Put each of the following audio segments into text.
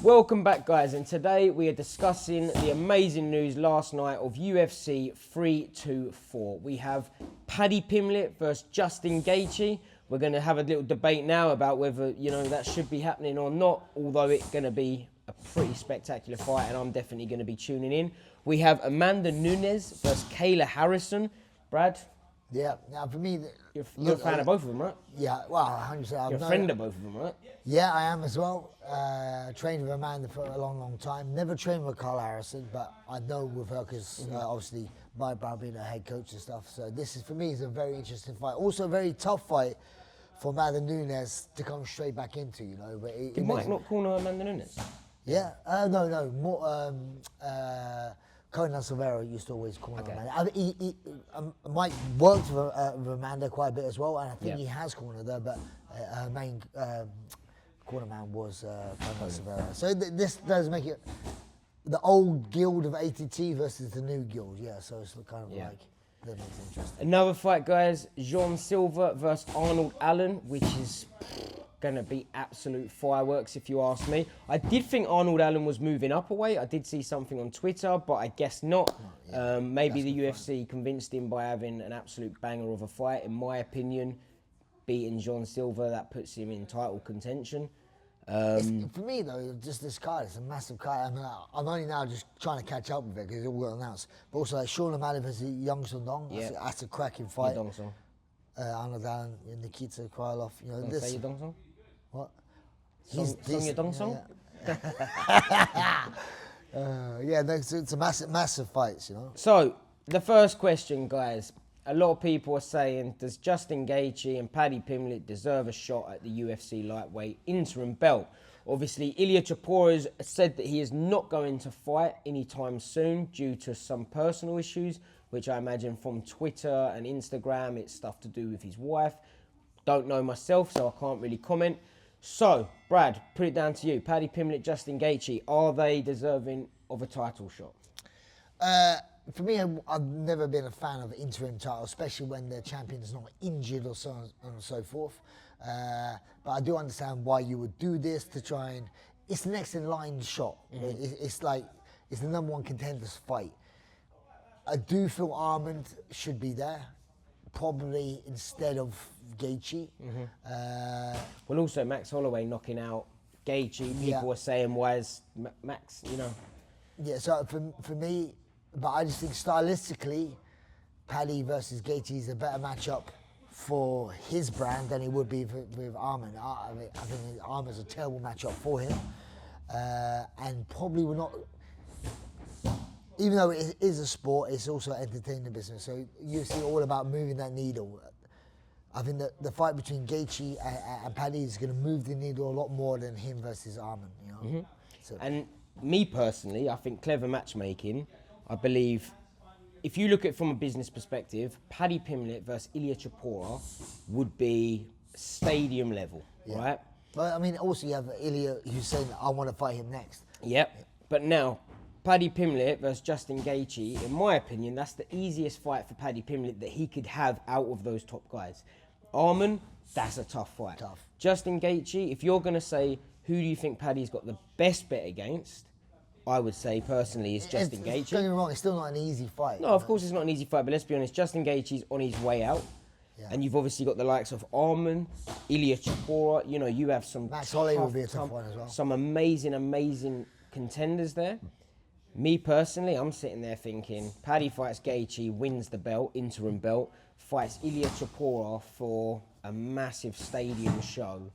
Welcome back, guys, and today we are discussing the amazing news last night of UFC 324. We have Paddy Pimblett versus Justin Gaethje. We're going to have a little debate now about whether, that should be happening or not, although it's going to be a pretty spectacular fight, and I'm definitely going to be tuning in. We have Amanda Nunes versus Kayla Harrison. Brad? Yeah, now for me... You're a fan of both of them, right? Yeah, well, 100%. You're a friend of both of them, right? Yeah, I am as well. Trained with Amanda for a long, long time. Never trained with Carl Harrison, but I know with her because obviously my brother being a head coach and stuff. So this is, for me, is a very interesting fight. Also a very tough fight for Amanda Nunes to come straight back into, But Did Mike not corner Amanda Nunes? Yeah, no, more... Conan Silveira used to always corner Amanda. Mike worked with Amanda quite a bit as well, and I think he has cornered her, but her main corner man was Conan Silveira. So this does make it the old guild of ATT versus the new guild, so it's kind of like, that makes it interesting. Another fight, guys, Jean Silva versus Arnold Allen, which is going to be absolute fireworks if you ask me. I did think Arnold Allen was moving up a weight. I did see something on Twitter, but I guess not. Maybe the UFC convinced him by having an absolute banger of a fight. In my opinion, beating Jean Silva, that puts him in title contention. For me, though, just this card, it's a massive card. I mean, I'm only now just trying to catch up with it because it all got announced. But also, like, Sean O'Malley versus Young Sundong, that's a cracking fight. Arnold Allen, Nikita Krylov. Say your dong song? What? Song your dong song? It's a massive fight, So, the first question, guys. A lot of people are saying, does Justin Gaethje and Paddy Pimblett deserve a shot at the UFC lightweight interim belt? Obviously, Ilya Chapora has said that he is not going to fight anytime soon due to some personal issues, which I imagine from Twitter and Instagram, it's stuff to do with his wife. Don't know myself, so I can't really comment. So, Brad, put it down to you. Paddy Pimblett, Justin Gaethje, are they deserving of a title shot? For me, I've never been a fan of interim title, especially when the champion is not injured or so on and so forth. But I do understand why you would do this to try and... It's the next in line shot. It's the number one contender's fight. I do feel Armand should be there, probably instead of Gaethje. Well, also Max Holloway knocking out Gaethje. People are saying, why is Max, Yeah, so for me, but I just think stylistically, Paddy versus Gaethje is a better matchup for his brand than it would be with Armand. I think Armand's a terrible matchup for him, and probably will not. Even though it is a sport, it's also an entertainment business. So you see all about moving that needle. I think that the fight between Gaethje and Paddy is going to move the needle a lot more than him versus Armand. So. And me personally, I think clever matchmaking. I believe, if you look at it from a business perspective, Paddy Pimblett versus Ilya Chapora would be stadium level, right? But I mean, also you have Ilya who's saying, I want to fight him next. Yep. But now, Paddy Pimblett versus Justin Gaethje, in my opinion, that's the easiest fight for Paddy Pimblett that he could have out of those top guys. Armand, that's a tough fight. Justin Gaethje, if you're going to say, who do you think Paddy's got the best bet against? I would say, personally, is Justin Gaethje. Don't get me wrong, it's still not an easy fight. No, of course it's not an easy fight, but let's be honest, Justin Gaethje's on his way out. And you've obviously got the likes of Armand, Ilya Chapora. You have some Max Holloway will be a tough one as well. Some amazing contenders there. Me personally, I'm sitting there thinking, Paddy fights Gaethje, wins the belt, interim belt, fights Ilya Chapora for a massive stadium show.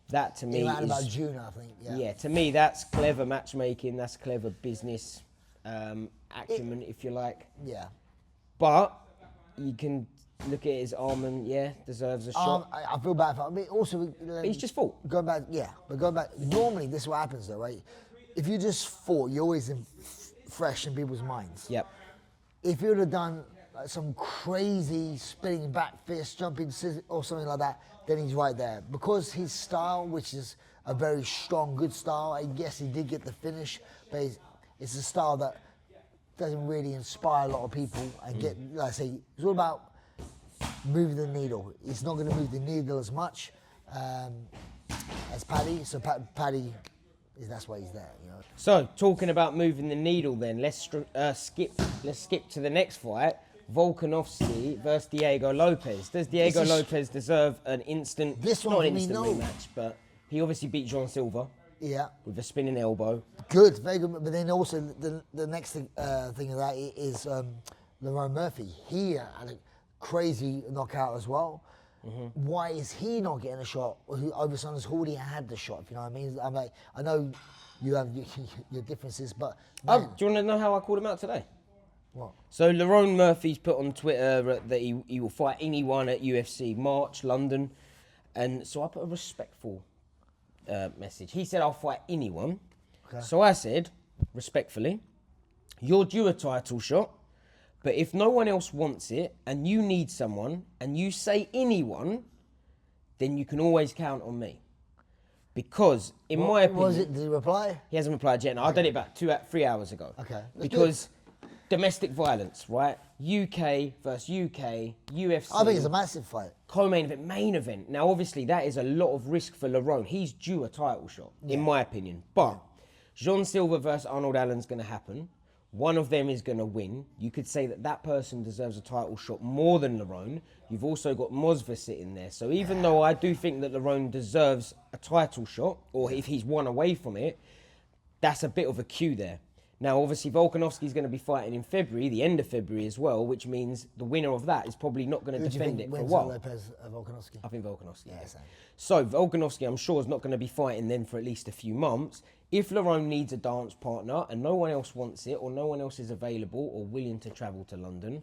That to me is... about June, I think. Yeah, to me that's clever matchmaking, that's clever business acumen, if you like. Yeah. But you can look at it as Armand, deserves a shot. I feel bad for him. Also, he's just fought. Going back, normally this is what happens though, right? If you just fought, you're always fresh in people's minds. Yep. If you would have done some crazy spinning back fist, jumping scissors or something like that, then he's right there. Because his style, which is a very strong, good style, I guess he did get the finish, but it's a style that doesn't really inspire a lot of people and get, like I say, it's all about moving the needle. It's not going to move the needle as much as Paddy, so Paddy that's why he's there. You know. So, talking about moving the needle then, let's skip to the next fight. Volkanovski versus Diego Lopez. Does Diego Lopez deserve an instant, not an instant rematch, but he obviously beat John Silva with a spinning elbow. Good, very good. But then also the next thing of that is Lerone Murphy. He had a crazy knockout as well. Why is he not getting a shot over someone who's already had the shot? If you know what I mean? I'm like, I know you have your differences, but do you want to know how I called him out today? What? So Lerone Murphy's put on Twitter that he will fight anyone at UFC March, London, and so I put a respectful message. He said I'll fight anyone. Okay. So I said respectfully, you're due a title shot. But if no one else wants it and you need someone and you say anyone, then you can always count on me. Because, in my opinion... Was it? Did he reply? He hasn't replied yet. No, I did it about 3 hours ago. Okay. Because domestic violence, right? UK versus UK, UFC... I think it's a massive fight. Co-main event, main event. Now, obviously, that is a lot of risk for Lerone. He's due a title shot, in my opinion. But John Silva versus Arnold Allen's going to happen. One of them is going to win. You could say that person deserves a title shot more than Lerone. You've also got Mosva sitting there. So even though I do think that Lerone deserves a title shot, or if he's one away from it, that's a bit of a cue there. Now, obviously, Volkanovski's going to be fighting in February, the end of February as well, which means the winner of that is probably not going to defend it for a while. Lopez, Volkanovski? I think Volkanovski. Yeah, same. So Volkanovski, I'm sure, is not going to be fighting then for at least a few months. If Lerone needs a dance partner and no one else wants it or no one else is available or willing to travel to London,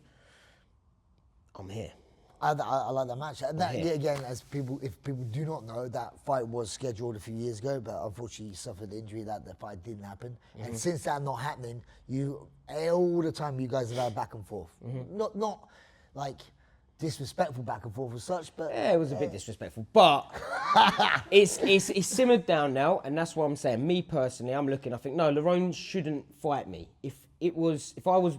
I'm here. I like that match. And that, again, if people do not know, that fight was scheduled a few years ago, but unfortunately he suffered the injury that the fight didn't happen. And since that not happening, all the time you guys have had back and forth. Not like disrespectful back and forth as such, but yeah, it was a bit disrespectful, but it's simmered down now, and that's what I'm saying. Me personally, I'm looking. I think no, Lerone shouldn't fight me. If I was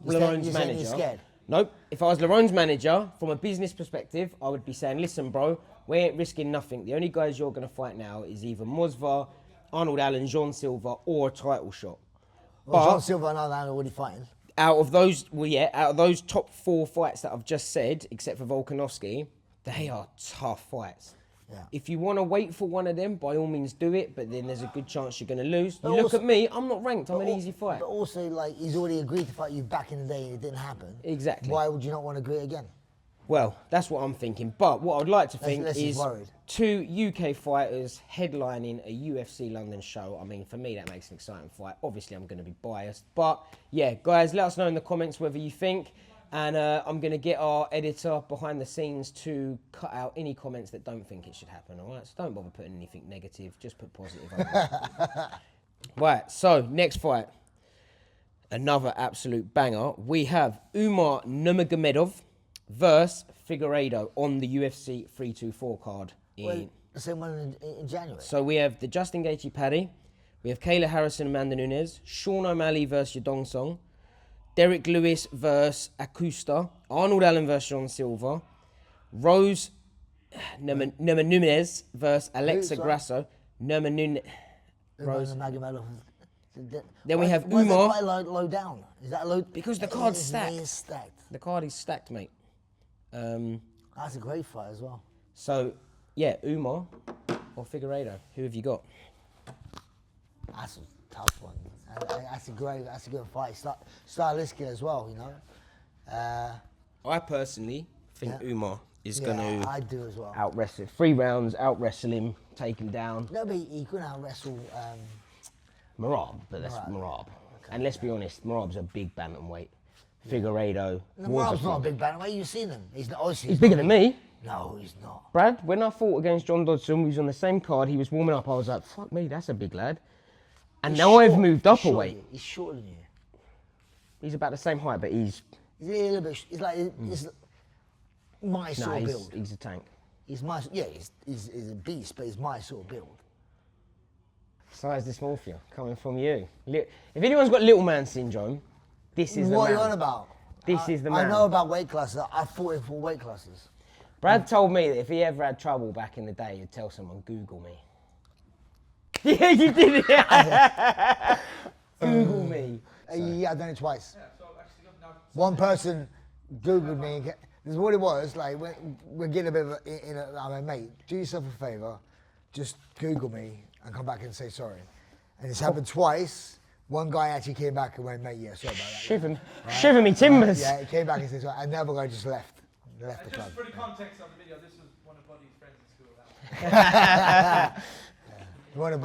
Lerone's manager, you're scared? Nope. If I was Lerone's manager, from a business perspective, I would be saying, listen, bro, we ain't risking nothing. The only guys you're going to fight now is either Mosva, Arnold Allen, John Silva, or a title shot. Well, John Silva and Arnold Allen are already fighting. Out of those top 4 fights that I've just said, except for Volkanovski, they are tough fights. Yeah. If you want to wait for one of them, by all means do it, but then there's a good chance you're going to lose. You look at me, I'm not ranked, I'm an easy fight. But also, like, he's already agreed to fight you back in the day and it didn't happen. Exactly. Why would you not want to agree again? Well, that's what I'm thinking. But what I'd like to think is worried. 2 UK fighters headlining a UFC London show. I mean, for me, that makes an exciting fight. Obviously, I'm going to be biased. But, yeah, guys, let us know in the comments whether you think. And I'm going to get our editor behind the scenes to cut out any comments that don't think it should happen, all right? So don't bother putting anything negative. Just put positive over. Right, so next fight. Another absolute banger. We have Umar Nurmagomedov versus Figueiredo on the UFC 324 card. The same one in January. So we have the Justin Gaethje Paddy. We have Kayla Harrison, Amanda Nunes. Sean O'Malley versus Yadong Song. Derek Lewis versus Acosta. Arnold Allen versus John Silva. Rose Nurmagomedov versus Alexa Grasso. Nurmagomedov. Then we have Umar. Why is that low down? Is that low? Because the card's stacked. The card is stacked, mate. That's a great fight as well. So, yeah, Umar or Figueiredo. Who have you got? That's a tough one. That's a good fight. Stylistic as well, you know. I personally think Umar is going to I do as well. out-wrestle. 3 rounds, out-wrestle him, take him down. No, but he couldn't out-wrestle... Marab, but that's Marab. Okay. And let's be honest, Marab's a big bantamweight. Figueiredo. No, Marab's not a big bantamweight. You've seen him. He's bigger than me. No, he's not. Brad, when I fought against John Dodson, we was on the same card. He was warming up. I was like, fuck me, that's a big lad. And now I've moved up a weight. He's shorter than you. He's about the same height, but he's a little bit. He's like my sort of build. He's a tank. He's a beast, but he's my sort of build. Size dysmorphia coming from you. If anyone's got little man syndrome, this is the man. What are you on about? This is the man. I know about weight classes. I fought in 4 weight classes. Brad told me that if he ever had trouble back in the day, he'd tell someone, Google me. Yeah, you did it. Google me. Yeah, I've done it twice. One person Googled me. This is what it was. Like, we're getting a bit of I'm like, mate, do yourself a favour. Just Google me and come back and say sorry. And it's happened twice. One guy actually came back and went, mate, yeah, sorry about that. Shiver me timbers. Yeah, he came back and said sorry. And the other guy just left the club. Just for the context of the video, this was one of Buddy's friends in school. One of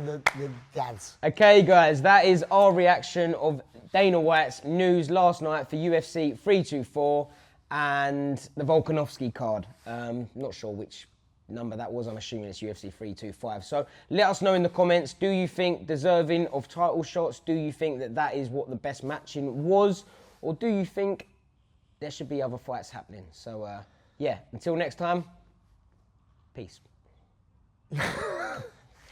the dads. Okay, guys, that is our reaction of Dana White's news last night for UFC 324 and the Volkanovski card. Not sure which number that was. I'm assuming it's UFC 325. So let us know in the comments. Do you think deserving of title shots? Do you think that is what the best matching was? Or do you think there should be other fights happening? So, yeah, until next time, peace.